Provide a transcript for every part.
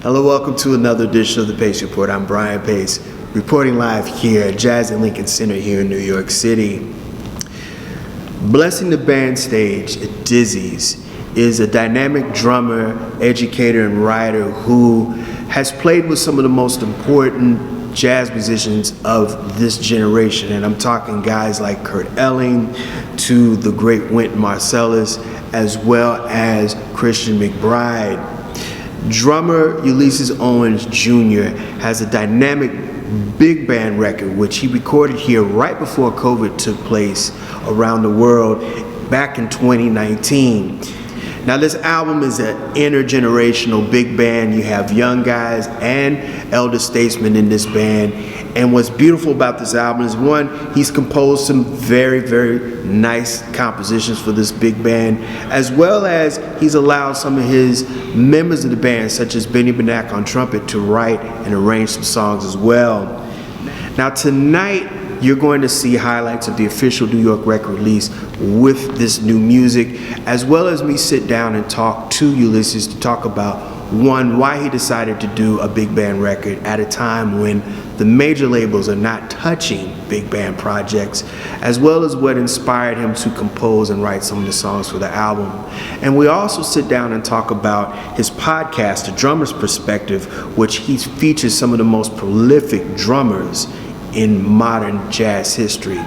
Hello, welcome to another edition of the Pace Report. I'm Brian Pace, reporting live here at Jazz at Lincoln Center here in New York City. Blessing the band stage at Dizzy's is a dynamic drummer, educator, and writer who has played with some of the most important jazz musicians of this generation. And I'm talking guys like Kurt Elling to the great Wynton Marsalis, as well as Christian McBride. Drummer Ulysses Owens Jr. has a dynamic big band record which he recorded here right before COVID took place around the world back in 2019. Now this album is an intergenerational big band. You have young guys and elder statesmen in this band. And what's beautiful about this album is, one, he's composed some very, very nice compositions for this big band, as well as he's allowed some of his members of the band, such as Benny Benack on trumpet, to write and arrange some songs as well. Now tonight, you're going to see highlights of the official New York record release with this new music, as well as me sit down and talk to Ulysses to talk about, one, why he decided to do a big band record at a time when the major labels are not touching big band projects, as well as what inspired him to compose and write some of the songs for the album. And we also sit down and talk about his podcast, The Drummer's Perspective, which he features some of the most prolific drummers in modern jazz history.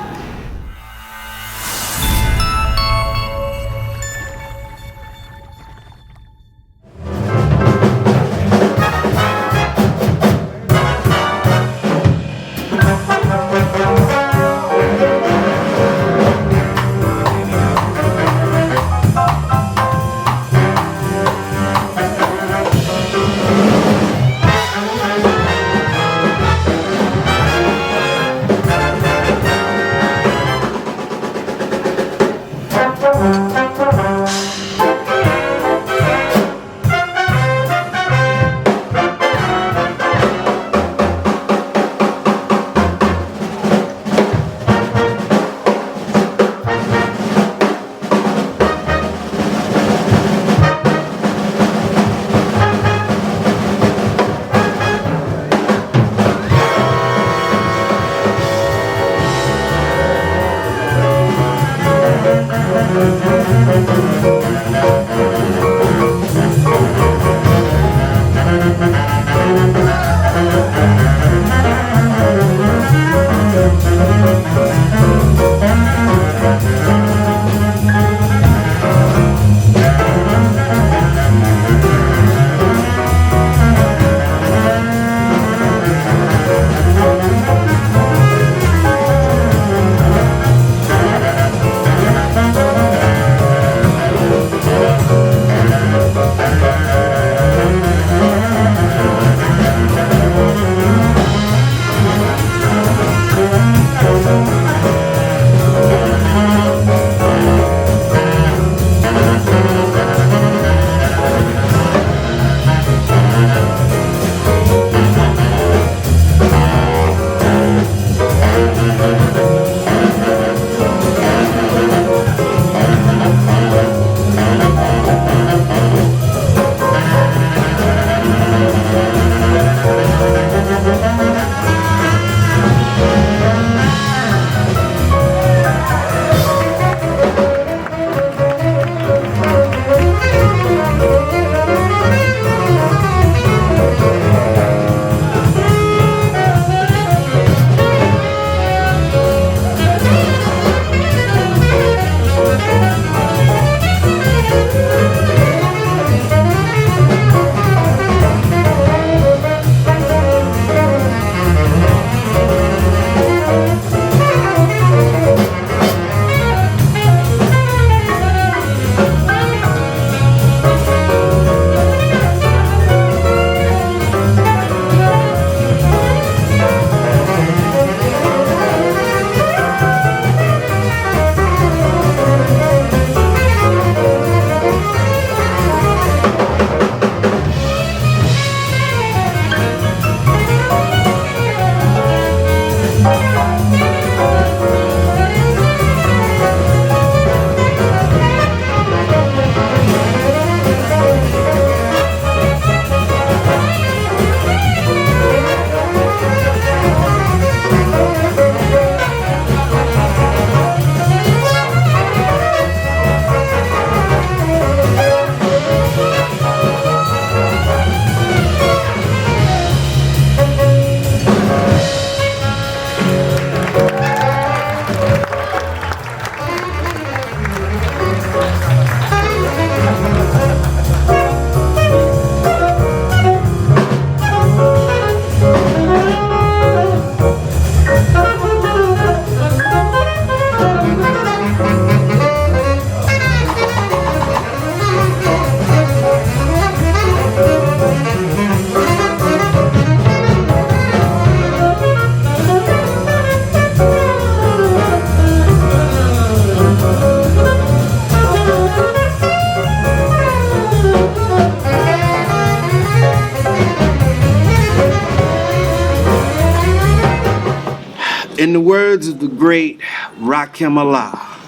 In the words of the great Rakim Allah,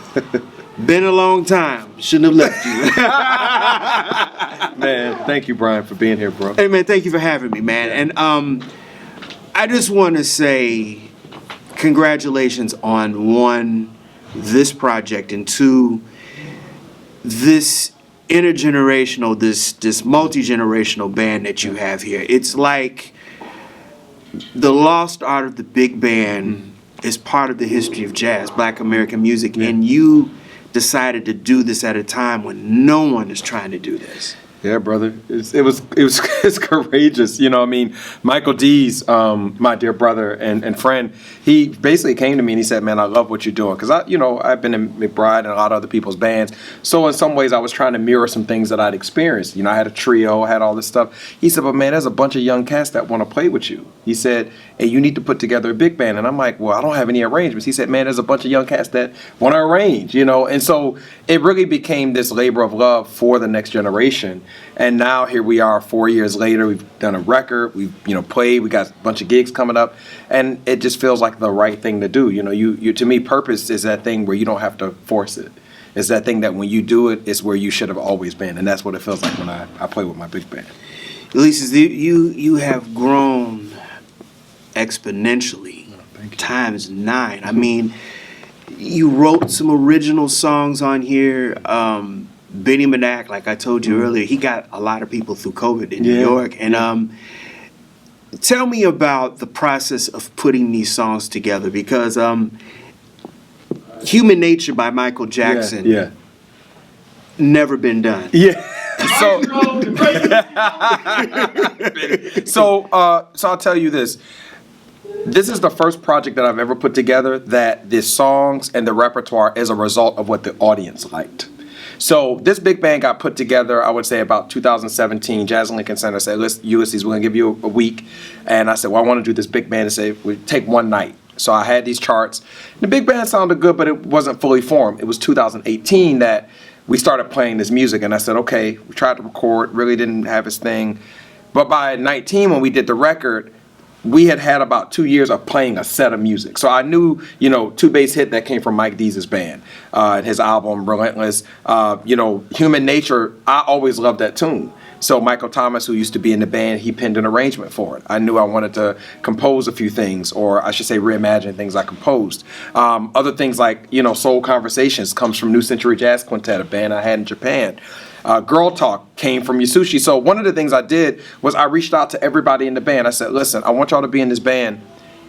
been a long time. Shouldn't have left you. Man, thank you, Brian, for being here, bro. Hey, man, thank you for having me, man. And I just want to say congratulations on one, this project, and two, this intergenerational, this multi-generational band that you have here. It's like the lost art of the big band is part of the history of jazz, Black American music, and you decided to do this at a time when no one is trying to do this. Yeah, brother. It's courageous. You know, I mean, Michael D's, my dear brother and friend, he basically came to me and he said, man, I love what you're doing. Because, I've been in McBride and a lot of other people's bands. So in some ways, I was trying to mirror some things that I'd experienced. I had a trio, I had all this stuff. He said, but man, there's a bunch of young cats that want to play with you. He said, hey, you need to put together a big band. And I'm like, well, I don't have any arrangements. He said, man, there's a bunch of young cats that want to arrange, And so it really became this labor of love for the next generation. And now here we are 4 years later. We've done a record. We've played. We got a bunch of gigs coming up, and it just feels like the right thing to do. You to me, purpose is that thing where you don't have to force it. It's that thing that when you do it, it's where you should have always been, and that's what it feels like when I play with my big band. Ulysses, you have grown exponentially, times 9. I mean, you wrote some original songs on here. Benny Manak, like I told you earlier, he got a lot of people through COVID in New York. And tell me about the process of putting these songs together, because Human Nature by Michael Jackson never been done. Yeah. So I'll tell you this. This is the first project that I've ever put together that the songs and the repertoire is a result of what the audience liked. So this big band got put together, I would say about 2017. Jazz and Lincoln Center said, listen, Ulysses, we're going to give you a week. And I said, well, I want to do this big band and say, we take one night. So I had these charts. The big band sounded good, but it wasn't fully formed. It was 2018 that we started playing this music. And I said, okay, we tried to record, really didn't have his thing. But by 19, when we did the record, we had about 2 years of playing a set of music. So I knew, Two Bass Hit that came from Mike Dees' band, his album, Relentless. Human Nature, I always loved that tune. So Michael Thomas, who used to be in the band, he penned an arrangement for it. I knew I wanted to compose a few things, or I should say reimagine things I composed. Other things like, Soul Conversations comes from New Century Jazz Quintet, a band I had in Japan. Girl Talk came from Yasushi. So one of the things I did was I reached out to everybody in the band. I said, listen, I want y'all to be in this band.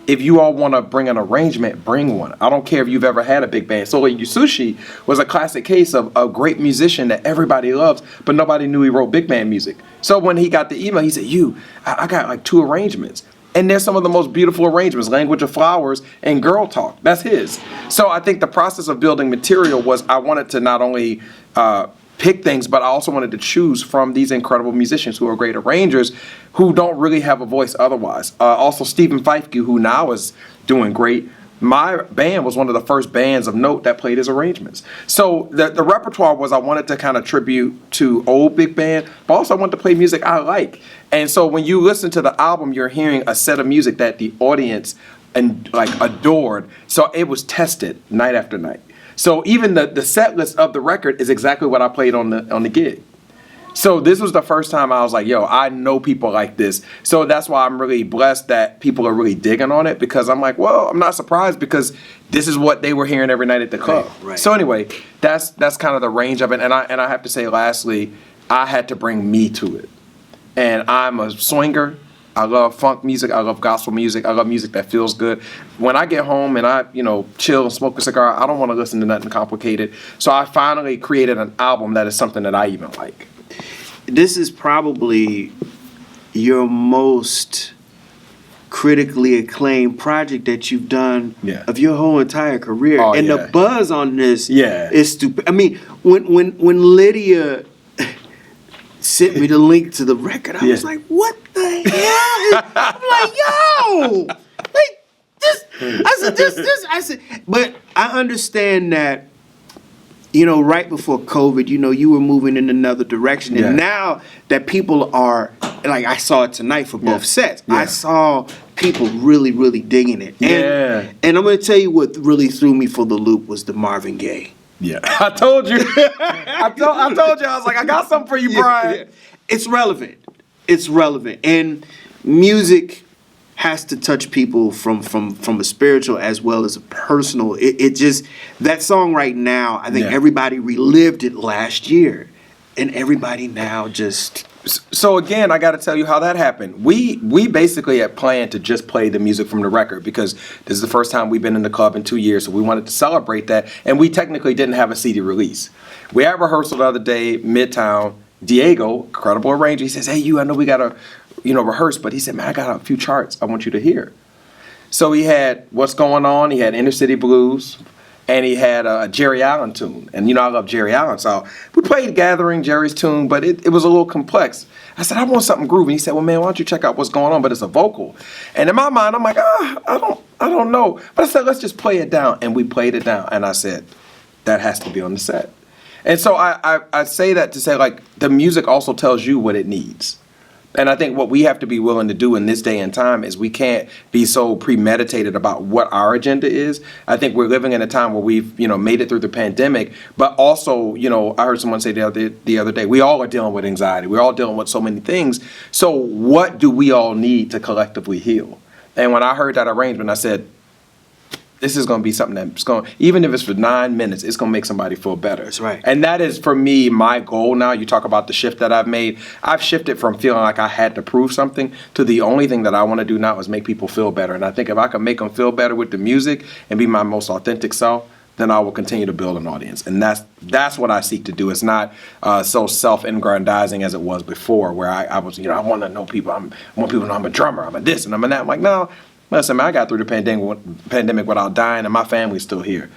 If you all want to bring an arrangement, bring one. I don't care if you've ever had a big band. So Yasushi was a classic case of a great musician that everybody loves, but nobody knew he wrote big band music. So when he got the email, he said, I got like 2 arrangements. And they're some of the most beautiful arrangements, Language of Flowers and Girl Talk. That's his. So I think the process of building material was I wanted to not only pick things, but I also wanted to choose from these incredible musicians who are great arrangers who don't really have a voice otherwise. Also Stephen Feifke, who now is doing great. My band was one of the first bands of note that played his arrangements. So the repertoire was I wanted to kind of tribute to old big band, but also I wanted to play music I like. And so when you listen to the album, you're hearing a set of music that the audience adored. So it was tested night after night. So even the set list of the record is exactly what I played on the gig. So this was the first time I was like, yo, I know people like this. So that's why I'm really blessed that people are really digging on it, because I'm like, well, I'm not surprised because this is what they were hearing every night at the club. Right. So anyway, that's kind of the range of it. And I have to say, lastly, I had to bring me to it. And I'm a swinger. I love funk music. I love gospel music. I love music that feels good. When I get home and I, chill and smoke a cigar, I don't want to listen to nothing complicated. So I finally created an album that is something that I even like. This is probably your most critically acclaimed project that you've done of your whole entire career. And the buzz on this is stupid. I mean, when Lydia sent me the link to the record, I was like, what the hell? I'm like, yo, like this. I said, but I understand that right before COVID, you were moving in another direction. And now that people are, like I saw it tonight for both sets, I saw people really, really digging it. And I'm going to tell you what really threw me for the loop was the Marvin Gaye. Yeah, I told you. I told you. I was like, I got something for you, Brian. It's relevant. It's relevant. And music has to touch people from a spiritual as well as a personal. It just, that song right now, I think everybody relived it last year. And everybody now just... So again, I got to tell you how that happened. We basically had planned to just play the music from the record because this is the first time we've been in the club in 2 years, so we wanted to celebrate that. And we technically didn't have a CD release. We had rehearsal the other day, Midtown. Diego, incredible arranger, he says, "Hey, I know we got to, rehearse," but he said, "Man, I got a few charts I want you to hear." So he had What's Going On, he had Inner City Blues, and he had a Jerry Allen tune. And I love Jerry Allen, so we played Gathering, Jerry's tune, but it was a little complex. I said, "I want something groovy." He said, "Well, man, why don't you check out What's Going On?" But it's a vocal. And in my mind, I'm like, I don't know. But I said, let's just play it down. And we played it down. And I said, that has to be on the set. And so I say that to say, like, the music also tells you what it needs. And I think what we have to be willing to do in this day and time is we can't be so premeditated about what our agenda is. I think we're living in a time where we've, made it through the pandemic, but also, I heard someone say the other day, we all are dealing with anxiety. We're all dealing with so many things. So what do we all need to collectively heal? And when I heard that arrangement, I said, this is going to be something that's going, even if it's for 9 minutes, it's going to make somebody feel better. That's right. And that is, for me, my goal now. You talk about the shift that I've made. I've shifted from feeling like I had to prove something to the only thing that I want to do now is make people feel better. And I think if I can make them feel better with the music and be my most authentic self, then I will continue to build an audience. And that's what I seek to do. It's not so self-aggrandizing as it was before, where I was, I want to know people. I want people to know I'm a drummer, I'm a this, and I'm a that. I'm like, no. Listen, man, I got through the pandemic without dying, and my family's still here.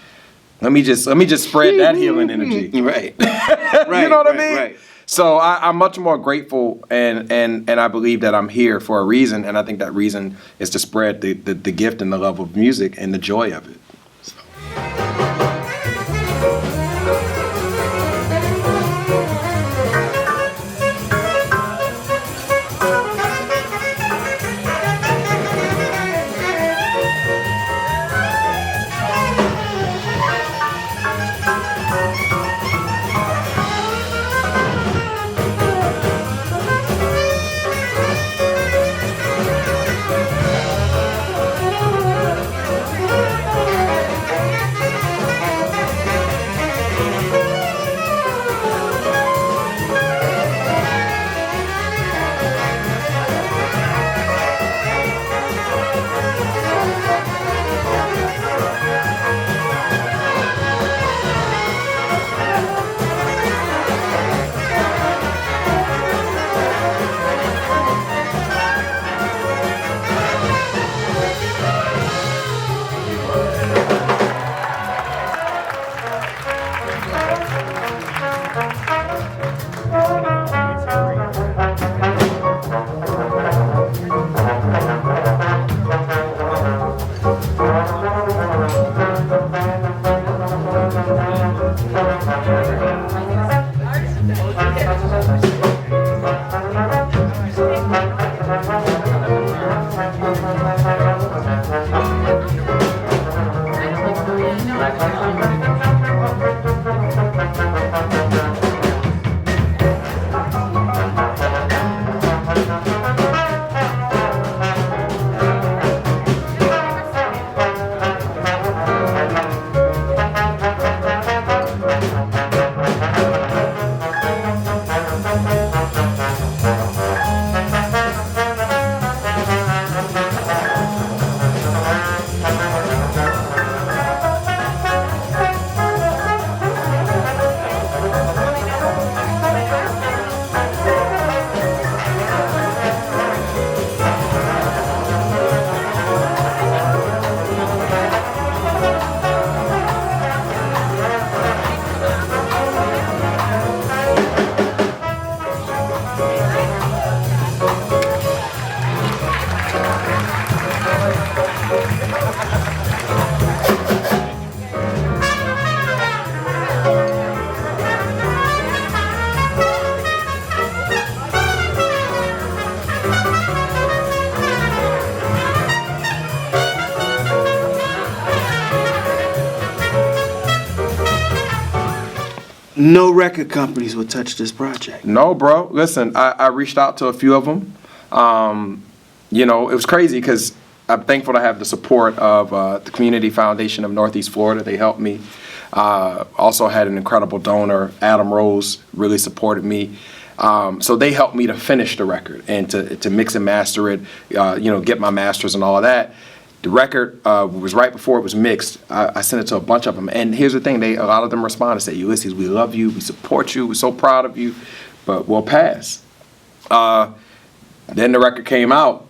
Let me just spread that healing energy. Right. You know what I mean? Right. So I'm much more grateful, and I believe that I'm here for a reason, and I think that reason is to spread the gift and the love of music and the joy of it. So. no record companies would touch this project. No, bro. Listen, I reached out to a few of them. You know, it was crazy because I'm thankful to have the support of the Community Foundation of Northeast Florida. They helped me. Also had an incredible donor, Adam Rose, really supported me. So they helped me to finish the record and to mix and master it, you know, get my masters and all of that. The record was right before it was mixed. I sent it to a bunch of them. And here's the thing, a lot of them responded and said, Ulysses, we love you, we support you, we're so proud of you, but we'll pass. Then the record came out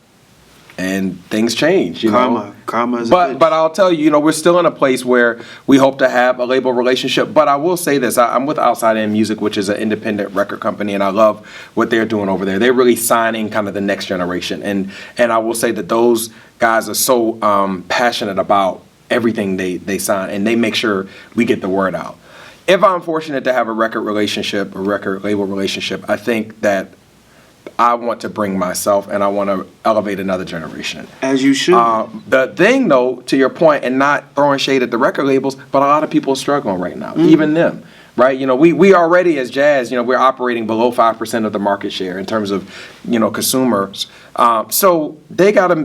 and things changed, you know. Karma is but I'll tell you, you know, we're still in a place where we hope to have a label relationship. But I will say this, I'm with Outside In Music, which is an independent record company, and I love what they're doing over there. They're really signing kind of the next generation. And I will say that those guys are so passionate about everything they sign, and they make sure we get the word out. If I'm fortunate to have a record relationship, a record label relationship, I think that I want to bring myself and I want to elevate another generation. As you should. The thing, though, to your point, and not throwing shade at the record labels, but a lot of people are struggling right now, even them, right? You know, we already as jazz, you know, we're operating below 5% of the market share in terms of, you know, consumers. So they gotta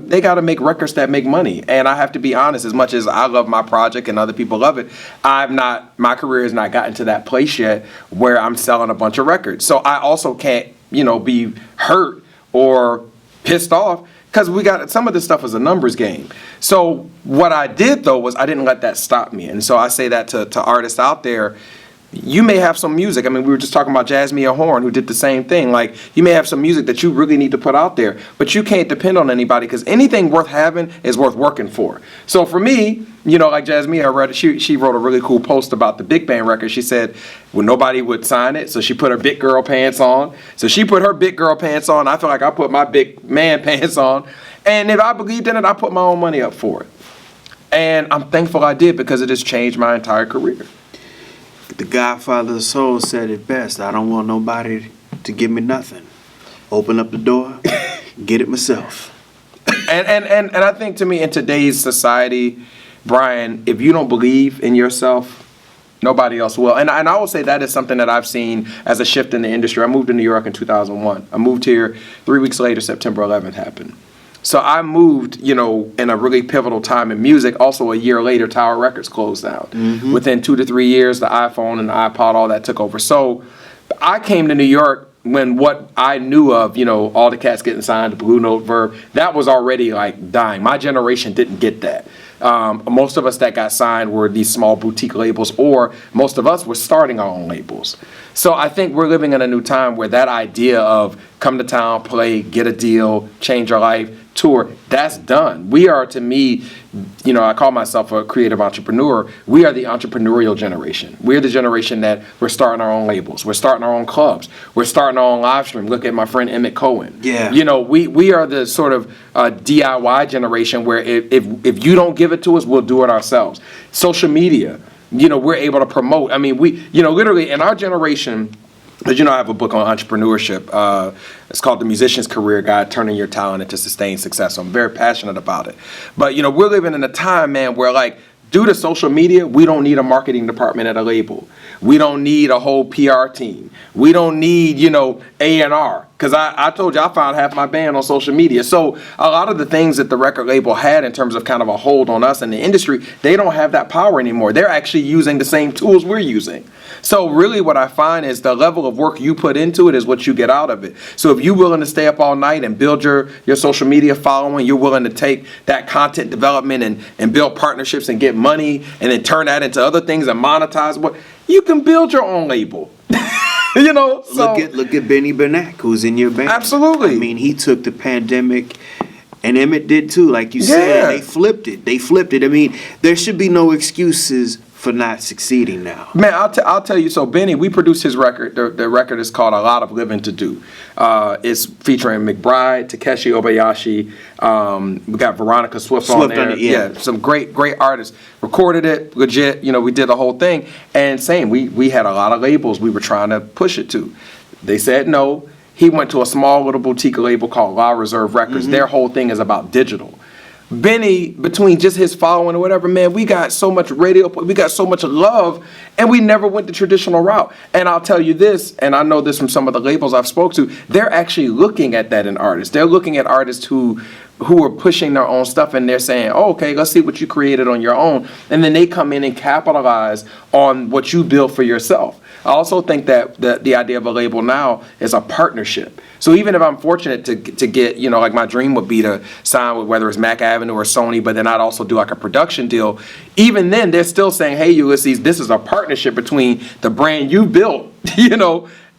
make records that make money. And I have to be honest, as much as I love my project and other people love it, my career has not gotten to that place yet where I'm selling a bunch of records. So I also can't, you know, be hurt or pissed off because some of this stuff is a numbers game. So what I did though was I didn't let that stop me. And so I say that to artists out there. You may have some music. I mean, we were just talking about Jasmine Horn, who did the same thing. Like, you may have some music that you really need to put out there, but you can't depend on anybody because anything worth having is worth working for. So for me, you know, like Jasmine, I read it. She wrote a really cool post about the Big Band record. She said, well, nobody would sign it, so she put her big girl pants on. So she put her big girl pants on. I feel like I put my big man pants on. And if I believed in it, I put my own money up for it. And I'm thankful I did because it has changed my entire career. The Godfather of Soul said it best. I don't want nobody to give me nothing. Open up the door, get it myself. And I think, to me, in today's society, Brian, if you don't believe in yourself, nobody else will. And I will say that is something that I've seen as a shift in the industry. I moved to New York in 2001. I moved here 3 weeks later, September 11th happened. So I moved, you know, in a really pivotal time in music. Also, a year later, Tower Records closed down. Within 2 to 3 years, the iPhone and the iPod, all that took over. So I came to New York when what I knew of, you know, all the cats getting signed to Blue Note, Verve, that was already like dying. My generation didn't get that. Most of us that got signed were these small boutique labels, or most of us were starting our own labels. So I think we're living in a new time where that idea of come to town, play, get a deal, change your life, tour, that's done. We are, to me, you know, I call myself a creative entrepreneur. We are the entrepreneurial generation. We're the generation that we're starting our own labels. We're starting our own clubs. We're starting our own live stream. Look at my friend Emmett Cohen. Yeah. You know, we are the sort of DIY generation where if you don't give it to us, we'll do it ourselves. Social media, you know, we're able to promote. I mean, we, you know, literally in our generation, as you know, I have a book on entrepreneurship. It's called The Musician's Career Guide, Turning Your Talent into Sustained Success. So I'm very passionate about it. But, you know, we're living in a time, man, where, like, due to social media, we don't need a marketing department at a label. We don't need a whole PR team. We don't need, you know, A&R. Because I told you I found half my band on social media. So a lot of the things that the record label had in terms of kind of a hold on us in the industry, they don't have that power anymore. They're actually using the same tools we're using. So really what I find is the level of work you put into it is what you get out of it. So if you're willing to stay up all night and build your social media following, you're willing to take that content development and build partnerships and get money and then turn that into other things and monetize, what you can build your own label. You know, so look at Benny Bernanke, who's in your band. Absolutely. I mean, he took the pandemic, and Emmett did too. Like you said, they flipped it. I mean, there should be no excuses for not succeeding now. Man, I'll tell you. So Benny, we produced his record. The record is called A Lot of Living to Do. It's featuring McBride, Takeshi Obayashi. We got Veronica Swift on there. Yeah, some great artists. Recorded it, legit. You know, we did the whole thing. And same, we had a lot of labels we were trying to push it to. They said no. He went to a small little boutique label called La Reserve Records. Their whole thing is about digital. Benny, between just his following or whatever, man, we got so much radio, we got so much love, and we never went the traditional route. And I'll tell you this, and I know this from some of the labels I've spoke to, they're actually looking at that in artists. They're looking at artists who are pushing their own stuff, and they're saying, oh, okay, let's see what you created on your own. And then they come in and capitalize on what you built for yourself. I also think that the idea of a label now is a partnership. So even if I'm fortunate to get, like my dream would be to sign with whether it's Mac Avenue or Sony, but then I'd also do like a production deal. Even then, they're still saying, hey, Ulysses, this is a partnership between the brand you built,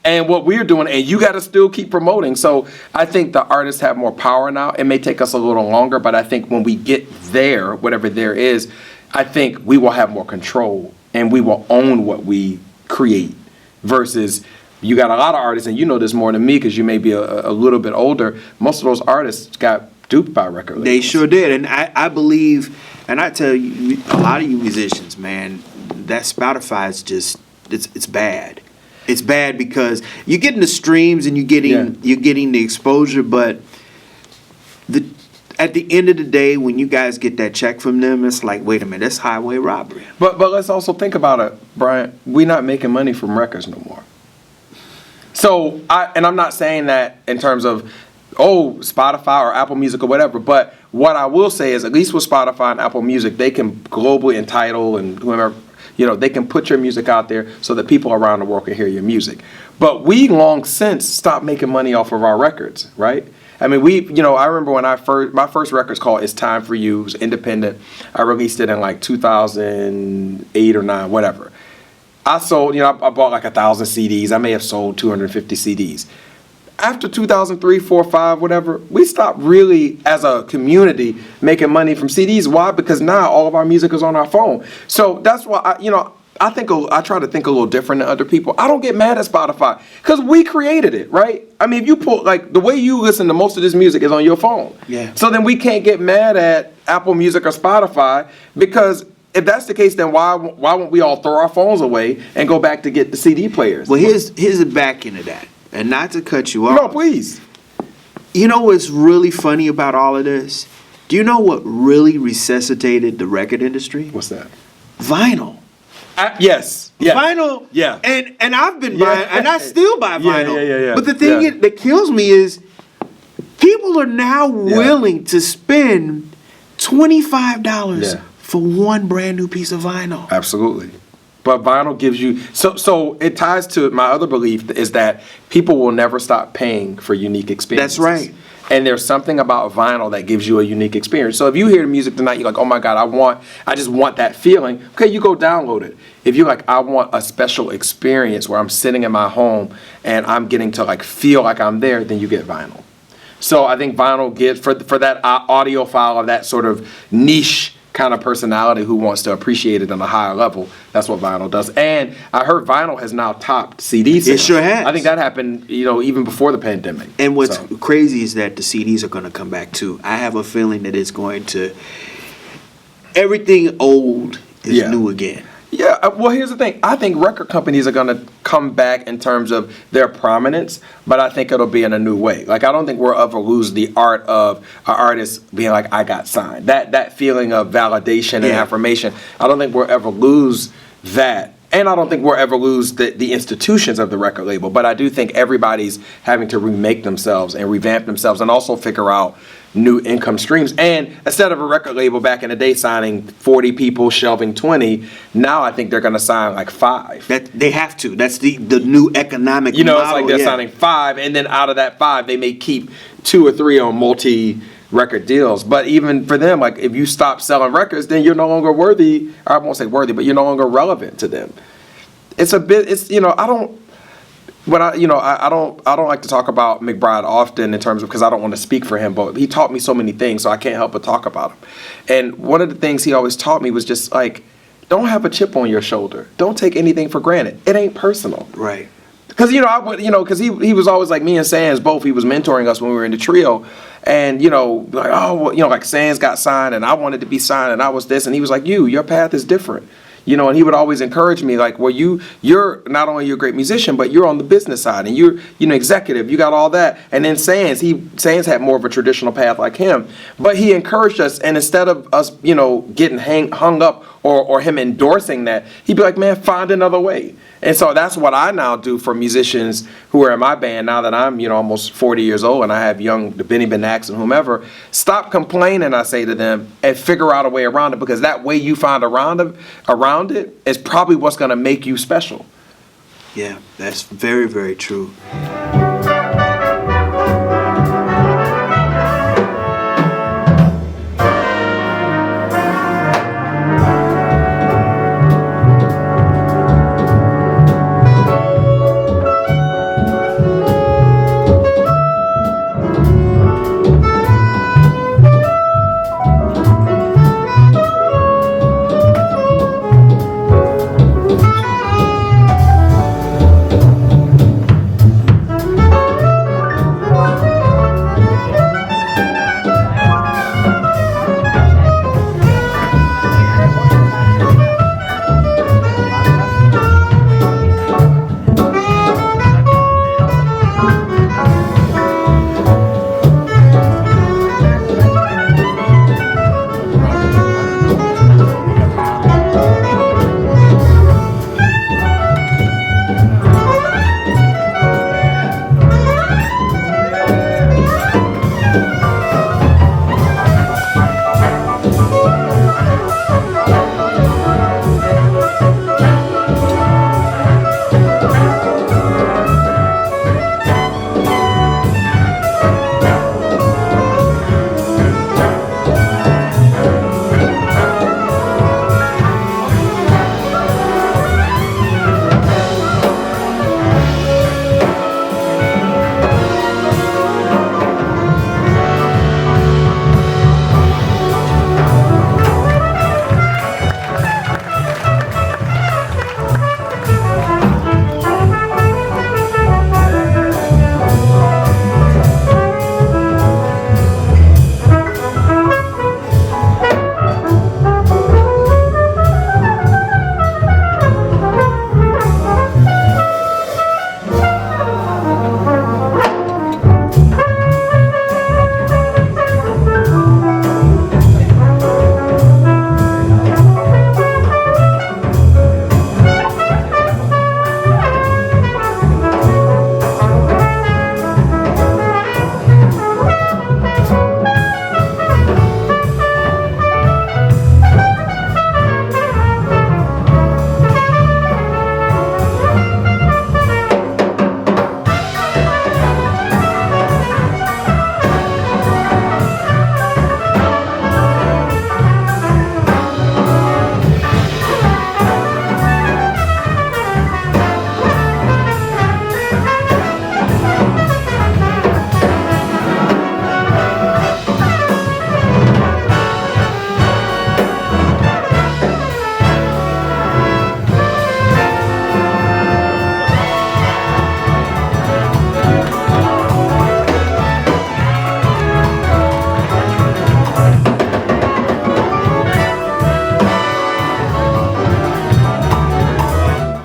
and what we're doing, and you got to still keep promoting. So I think the artists have more power now. It may take us a little longer, but I think when we get there, whatever there is, I think we will have more control and we will own what we create versus you got a lot of artists, and you know this more than me because you may be a little bit older. Most of those artists got duped by record labels. They sure did. And I believe, and I tell you, a lot of you musicians, man, that Spotify is just, it's bad. It's bad because you're getting the streams and you're getting the exposure, but at the end of the day, when you guys get that check from them, it's like, wait a minute, that's highway robbery. But let's also think about it, Brian. We're not making money from records no more. So I'm not saying that in terms of Spotify or Apple Music or whatever, but what I will say is at least with Spotify and Apple Music, they can globally entitle and whoever, they can put your music out there so that people around the world can hear your music. But we long since stopped making money off of our records, right? I mean, I remember when my first record's called It's Time For You. It was independent. I released it in like 2008 or 9, whatever. I sold, I bought like 1,000 CDs. I may have sold 250 CDs. After 2003, 4, 5, whatever, we stopped really, as a community, making money from CDs. Why? Because now all of our music is on our phone. So that's why, I try to think a little different than other people. I don't get mad at Spotify because we created it, right? I mean, if you pull, like, the way you listen to most of this music is on your phone. Yeah. So then we can't get mad at Apple Music or Spotify because if that's the case, then why won't we all throw our phones away and go back to get the CD players? Well, here's the back end of that. And not to cut you off. No, please. You know what's really funny about all of this? Do you know what really resuscitated the record industry? What's that? Vinyl. Yes. Yeah. Vinyl. Yeah. And I've been buying, and I still buy vinyl. Yeah. But the thing that kills me is people are now willing to spend $25 for one brand new piece of vinyl. Absolutely. But vinyl gives you, so it ties to my other belief is that people will never stop paying for unique experiences. That's right. And there's something about vinyl that gives you a unique experience. So if you hear the music tonight, you're like, oh my God, I just want that feeling. Okay, you go download it. If you're like, I want a special experience where I'm sitting in my home and I'm getting to like feel like I'm there, then you get vinyl. So I think vinyl gets, for that audiophile of that sort of niche kind of personality who wants to appreciate it on a higher level, that's what vinyl does. And I heard vinyl has now topped CD sales. It sure has. I think that happened, even before the pandemic. And what's crazy is that the CDs are going to come back too. I have a feeling that it's going to, everything old is new again. Yeah, well, here's the thing. I think record companies are going to come back in terms of their prominence, but I think it'll be in a new way. Like, I don't think we'll ever lose the art of an artist being like, I got signed. That feeling of validation and affirmation, I don't think we'll ever lose that. And I don't think we'll ever lose the institutions of the record label. But I do think everybody's having to remake themselves and revamp themselves and also figure out new income streams. And instead of a record label back in the day signing 40 people, shelving 20, now I think they're going to sign like 5. That they have to. That's the new economic model. It's like they're signing 5, and then out of that 5, they may keep 2 or 3 on multi-record deals. But even for them, like if you stop selling records, then you're no longer worthy. Or I won't say worthy, but you're no longer relevant to them. I don't like to talk about McBride often in terms of, because I don't want to speak for him, but he taught me so many things, so I can't help but talk about him. And one of the things he always taught me was just like, don't have a chip on your shoulder. Don't take anything for granted. It ain't personal. Right. Because because he was always like me and Sands both. He was mentoring us when we were in the trio, and like Sands got signed and I wanted to be signed and I was this, and he was like, your path is different. You know, and he would always encourage me, like, well, you're not only a great musician, but you're on the business side, and you're, you know, executive, you got all that. And then Sands had more of a traditional path like him, but he encouraged us, and instead of us, you know, getting hung up or him endorsing that, he'd be like, man, find another way. And so that's what I now do for musicians who are in my band now that I'm, you know, almost 40 years old and I have the Benny Benacks and whomever. Stop complaining, I say to them, and figure out a way around it, because that way you find around it is probably what's going to make you special. Yeah, that's very, very true.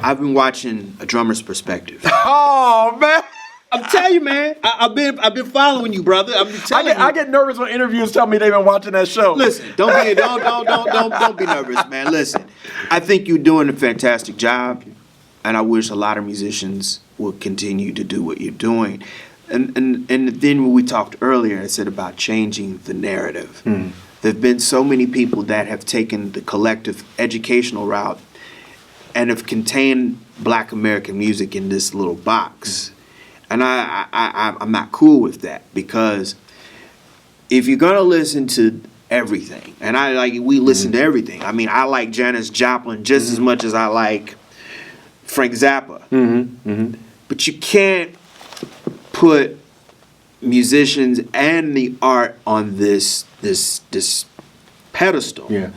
I've been watching a drummer's perspective. Oh, man. I'm telling you, man. I've been following you, brother. I get nervous when interviewers tell me they've been watching that show. Listen, don't be nervous, man. Listen, I think you're doing a fantastic job, and I wish a lot of musicians will continue to do what you're doing. And then when we talked earlier, I said about changing the narrative. There have been so many people that have taken the collective educational route and have contained Black American music in this little box. And I'm not cool with that, because if you're gonna listen to everything, and we listen to everything. I mean, I like Janis Joplin just as much as I like Frank Zappa. But you can't put musicians and the art on this pedestal. Yeah.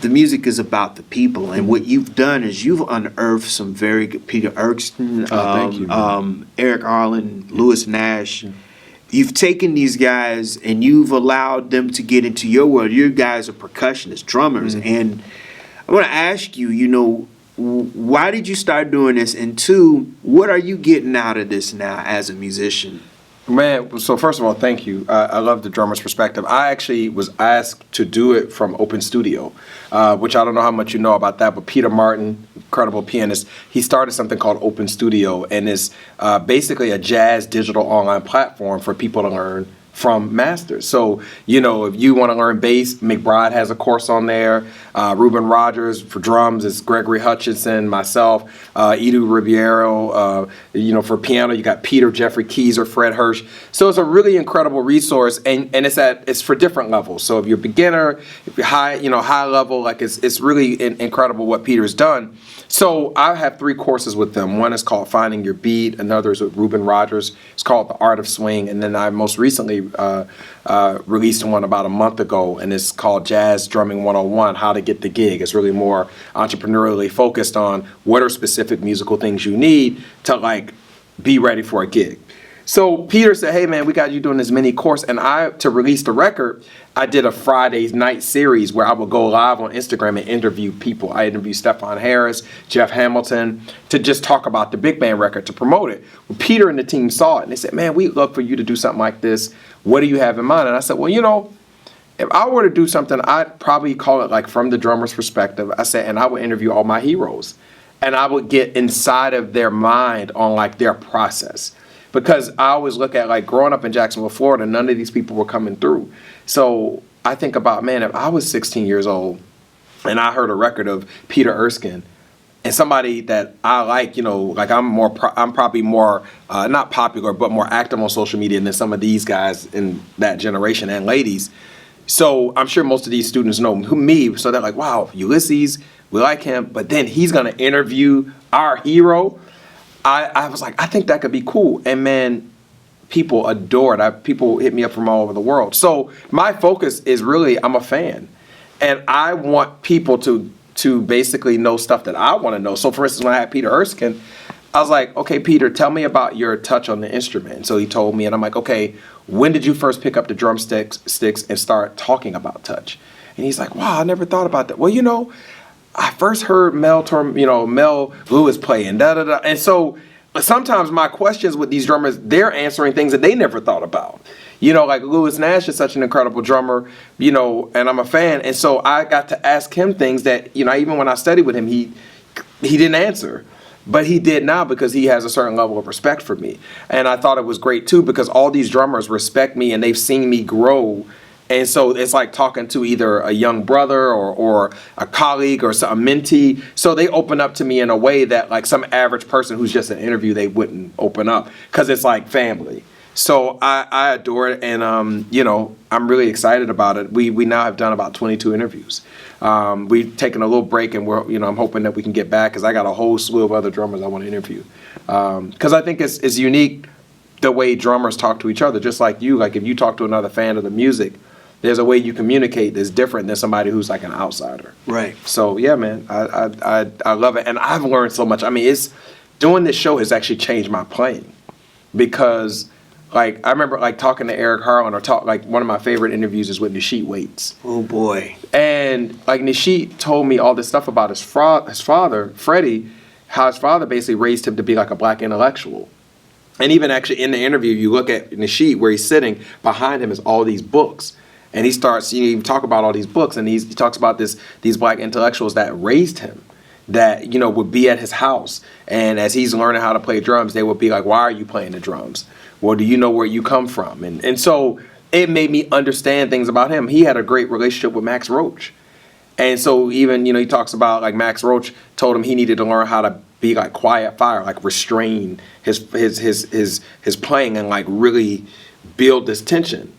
The music is about the people, and what you've done is you've unearthed some very good Peter Erskine, thank you, Eric Arlen, Lewis Nash. You've taken these guys and you've allowed them to get into your world. You guys are percussionists, drummers, and I want to ask you, why did you start doing this? And two, what are you getting out of this now as a musician? Man, so first of all, thank you. I love the drummer's perspective. I actually was asked to do it from Open Studio, which I don't know how much you know about that, but Peter Martin, incredible pianist, he started something called Open Studio, and it's basically a jazz digital online platform for people to learn from masters. So, if you want to learn bass, McBride has a course on there. Ruben Rogers for drums is Gregory Hutchinson, myself, Edu Ribeiro. For piano, you got Peter Jeffrey Keyser, Fred Hirsch. So it's a really incredible resource, and it's for different levels. So if you're a beginner, if you're high level, like it's really incredible what Peter's done. So I have 3 courses with them. One is called Finding Your Beat. Another is with Ruben Rogers. It's called The Art of Swing. And then I most recently released one about a month ago, and it's called Jazz Drumming 101, How to Get the Gig. It's really more entrepreneurially focused on what are specific musical things you need to be ready for a gig. So Peter said, hey man, we got you doing this mini course, and to release the record, I did a Friday night series where I would go live on Instagram and interview people. I interviewed Stephon Harris, Jeff Hamilton, to just talk about the big band record, to promote it. Well, Peter and the team saw it, and they said, man, we'd love for you to do something like this. What do you have in mind? And I said, well, if I were to do something, I'd probably call it from the drummer's perspective. I said, and I would interview all my heroes, and I would get inside of their mind on their process. Because I always look at growing up in Jacksonville, Florida, none of these people were coming through. So I think about, man, if I was 16 years old and I heard a record of Peter Erskine and somebody that I I'm probably more, not popular, but more active on social media than some of these guys in that generation and ladies. So I'm sure most of these students know me. So they're like, wow, Ulysses, we like him, but then he's going to interview our hero. I was like, I think that could be cool. And man, people adore it. People hit me up from all over the world. So my focus is really, I'm a fan. And I want people to basically know stuff that I want to know. So for instance, when I had Peter Erskine, I was like, okay, Peter, tell me about your touch on the instrument. So he told me, and I'm like, okay, when did you first pick up the drumsticks and start talking about touch? And he's like, wow, I never thought about that. Well, I first heard Mel Lewis play and da-da-da. And so sometimes my questions with these drummers, they're answering things that they never thought about. Lewis Nash is such an incredible drummer, and I'm a fan. And so I got to ask him things that, even when I studied with him, he didn't answer. But he did now because he has a certain level of respect for me. And I thought it was great, too, because all these drummers respect me and they've seen me grow. And so it's like talking to either a young brother or a colleague or a mentee. So they open up to me in a way that some average person who's just an interview, they wouldn't open up because it's like family. So I adore it. And, I'm really excited about it. We now have done about 22 interviews. We've taken a little break and I'm hoping that we can get back because I got a whole slew of other drummers I want to interview. Because I think it's unique the way drummers talk to each other, just like you. If you talk to another fan of the music, there's a way you communicate that's different than somebody who's an outsider. Right. So yeah, man, I love it, and I've learned so much. I mean, doing this show has actually changed my playing, because I remember talking to Eric Harlan one of my favorite interviews is with Nisheet Waits. Oh boy. And Nisheet told me all this stuff about his father, Freddie, how his father basically raised him to be a black intellectual. And even actually in the interview, you look at Nisheet where he's sitting, behind him is all these books. And he starts, talk about all these books, and he talks about these black intellectuals that raised him, that, would be at his house. And as he's learning how to play drums, they would be like, why are you playing the drums? Well, do you know where you come from? And so it made me understand things about him. He had a great relationship with Max Roach. And so even, he talks about Max Roach told him he needed to learn how to be quiet fire, restrain his playing and really build this tension.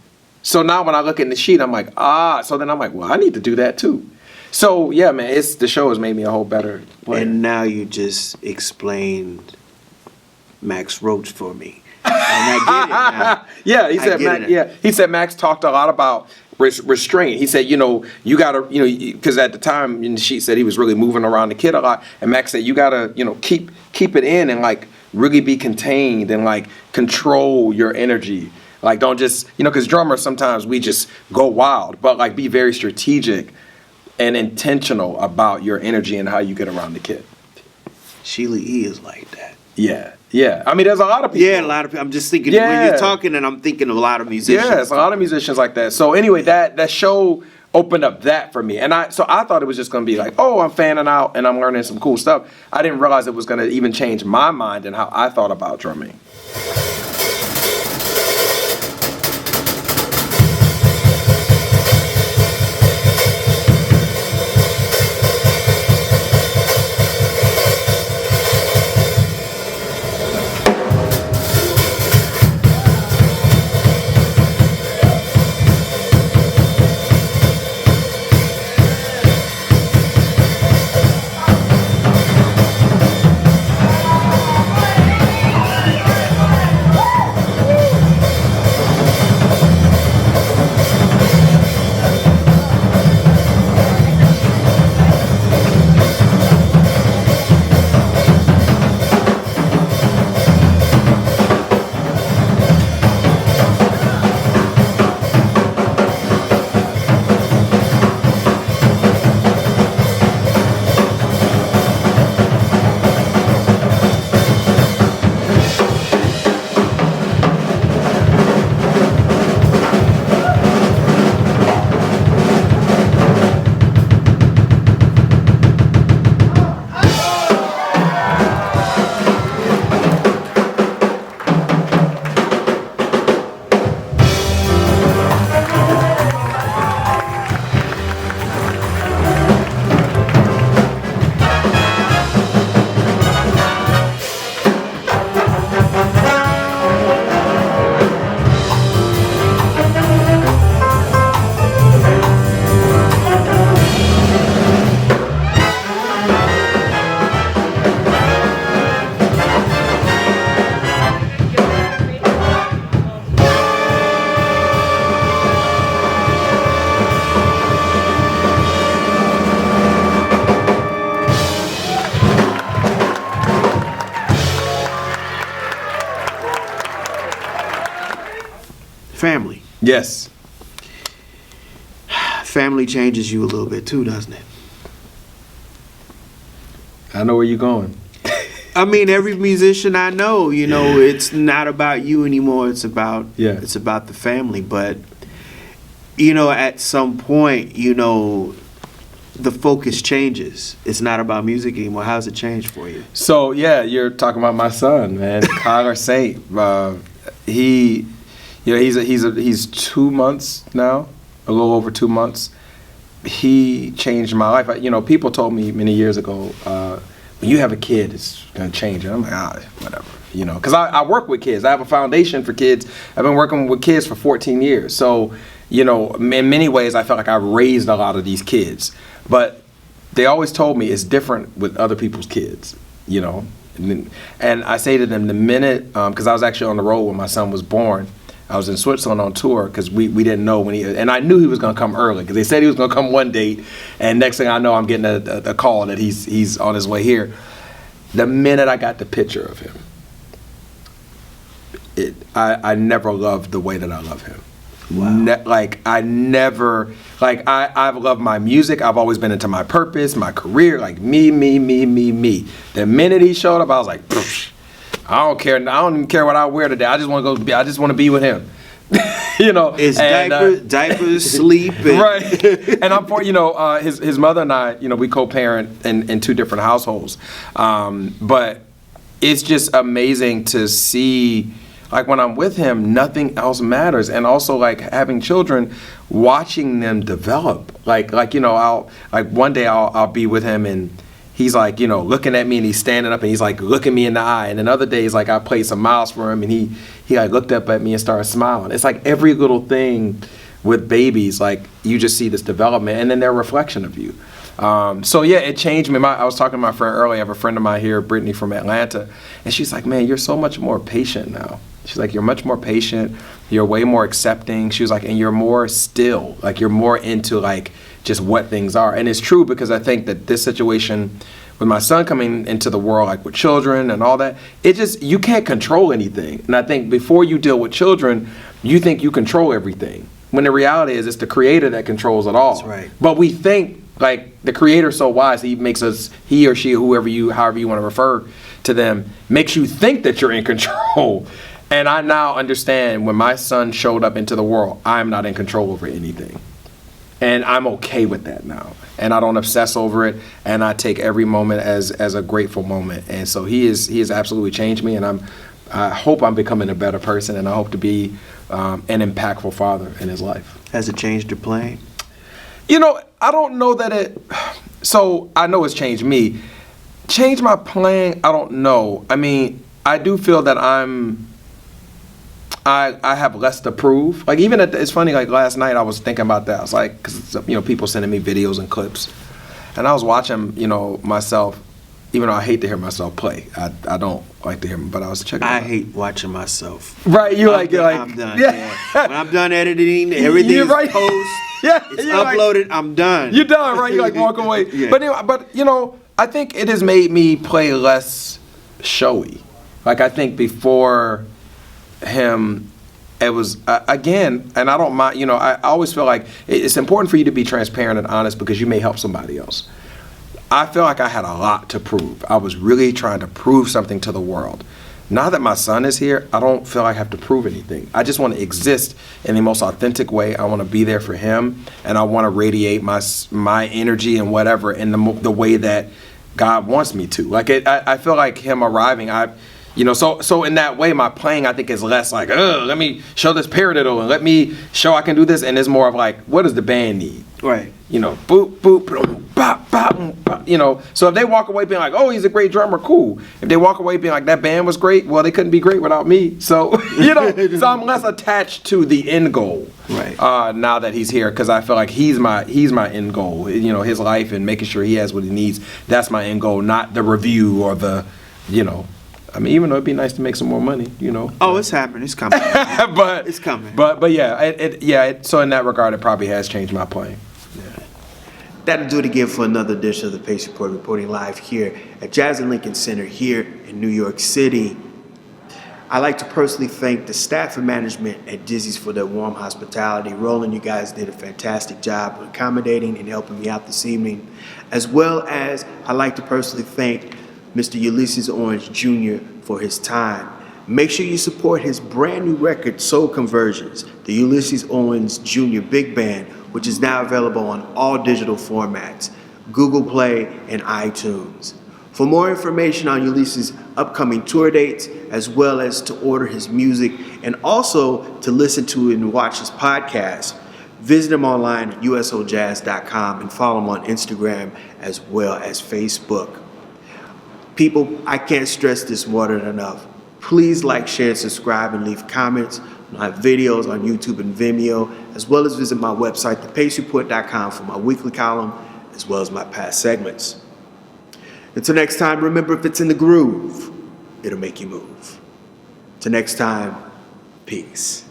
So now when I look at the sheet, I'm like, so then I'm like, well, I need to do that too. So yeah, man, the show has made me a whole better player. And now you just explained Max Roach for me. And I get it now. Yeah, he said Max talked a lot about restraint. He said, you gotta, because at the time in the sheet said he was really moving around the kid a lot, and Max said you gotta, keep it in and really be contained and control your energy. Don't just, because drummers sometimes we just go wild, but be very strategic and intentional about your energy and how you get around the kid. Sheila E. is like that. Yeah, yeah. I mean, there's a lot of people. Yeah, a lot of people. I'm just thinking Yeah. when you're talking, and I'm thinking of a lot of musicians. Yeah, it's a lot of musicians like that. So anyway, that show opened up that for me, and I thought it was just gonna be like, oh, I'm fanning out and I'm learning some cool stuff. I didn't realize it was gonna even change my mind and how I thought about drumming. Family. Yes. Family changes you a little bit too, doesn't it? I know where you're going. I mean, every musician I know, it's not about you anymore. It's about the family. But at some point, the focus changes. It's not about music anymore. How's it changed for you? So yeah, you're talking about my son, man, Kyler Saint. He's 2 months now, a little over 2 months. He changed my life. People told me many years ago, when you have a kid, it's gonna change. And I'm like, whatever, because I work with kids. I have a foundation for kids. I've been working with kids for 14 years. So, in many ways, I felt like I raised a lot of these kids. But they always told me it's different with other people's kids, And I say to them, the minute, because I was actually on the road when my son was born. I was in Switzerland on tour because we didn't know when and I knew he was going to come early because they said he was going to come one date, and next thing I know, I'm getting a call that he's on his way here. The minute I got the picture of him, I never loved the way that I love him. Wow. I've loved my music. I've always been into my purpose, my career, like me. The minute he showed up, I was like, poosh. I don't care. I don't even care what I wear today. I just want to go. I just want to be with him. It's diapers, sleep, and right. And I'm for his mother and I. We co-parent in two different households, but it's just amazing to see. Like when I'm with him, nothing else matters, and also like having children, watching them develop. I'll one day I'll be with him and. He's like, looking at me and he's standing up and he's like looking me in the eye. And then other days, like I played some miles for him and he like looked up at me and started smiling. It's like every little thing with babies, like you just see this development and then they're a reflection of you. So yeah, it changed me. I was talking to my friend earlier. I have a friend of mine here, Brittany from Atlanta. And she's like, man, you're so much more patient now. She's like, you're much more patient. You're way more accepting. She was like, and you're more still. Like you're more into like, just what things are. And it's true because I think that this situation with my son coming into the world, like with children and all that, you can't control anything. And I think before you deal with children, you think you control everything. When the reality is it's the creator that controls it all. That's right. But we think Like the Creator's so wise, he makes us, he or she, however you want to refer to them, makes you think that you're in control. And I now understand when my son showed up into the world, I'm not in control over anything. And I'm okay with that now. And I don't obsess over it. And I take every moment as a grateful moment. And so he has absolutely changed me. And I hope I'm becoming a better person. And I hope to be an impactful father in his life. Has it changed your playing? You know, I don't know that it, so I know it's changed me. Changed my playing, I don't know. I mean, I do feel that I have less to prove. Like even it's funny, like last night I was thinking about that. I was like, cause people sending me videos and clips. And I was watching, myself, even though I hate to hear myself play. I don't like to hear him, but I was checking. I hate watching myself. Right, you're like, I'm done. Yeah. When I'm done editing, everything's right. post. Yeah, it's uploaded. I'm done. You're done, right? You like walk away. Yeah. But I think it has made me play less showy. Like I think before him, it was again, and I don't mind. I always feel like it's important for you to be transparent and honest because you may help somebody else. I feel like I had a lot to prove. I was really trying to prove something to the world. Now that my son is here, I don't feel like I have to prove anything. I just want to exist in the most authentic way. I want to be there for him, and I want to radiate my energy and whatever in the way that God wants me to. Like I feel like him arriving, so in that way, my playing I think is less like, let me show this paradiddle and let me show I can do this, and it's more of like, what does the band need? Right. Boop, boop, boom, bop, bop, bop, so if they walk away being like, oh, he's a great drummer, cool. If they walk away being like, that band was great, well, they couldn't be great without me. So, so I'm less attached to the end goal. Right. Now that he's here, because I feel like he's my end goal. His life and making sure he has what he needs. That's my end goal, not the review or the, I mean, even though it'd be nice to make some more money, Oh, it's happening. It's coming. but it's coming. But yeah, so in that regard, it probably has changed my playing. That'll do it again for another edition of the Pace Report, reporting live here at Jazz and Lincoln Center here in New York City. I'd like to personally thank the staff and management at Dizzy's for their warm hospitality. Roland, you guys did a fantastic job accommodating and helping me out this evening. As well as I'd like to personally thank Mr. Ulysses Owens Jr. for his time. Make sure you support his brand new record, Soul Conversions, the Ulysses Owens Jr. Big Band, which is now available on all digital formats, Google Play and iTunes. For more information on Ulysses' upcoming tour dates, as well as to order his music and also to listen to and watch his podcast, visit him online at usojazz.com and follow him on Instagram as well as Facebook. People, I can't stress this more than enough. Please like, share, subscribe, and leave comments. I have videos on YouTube and Vimeo, as well as visit my website, thepacereport.com, for my weekly column, as well as my past segments. Until next time, remember, if it's in the groove, it'll make you move. Till next time, peace.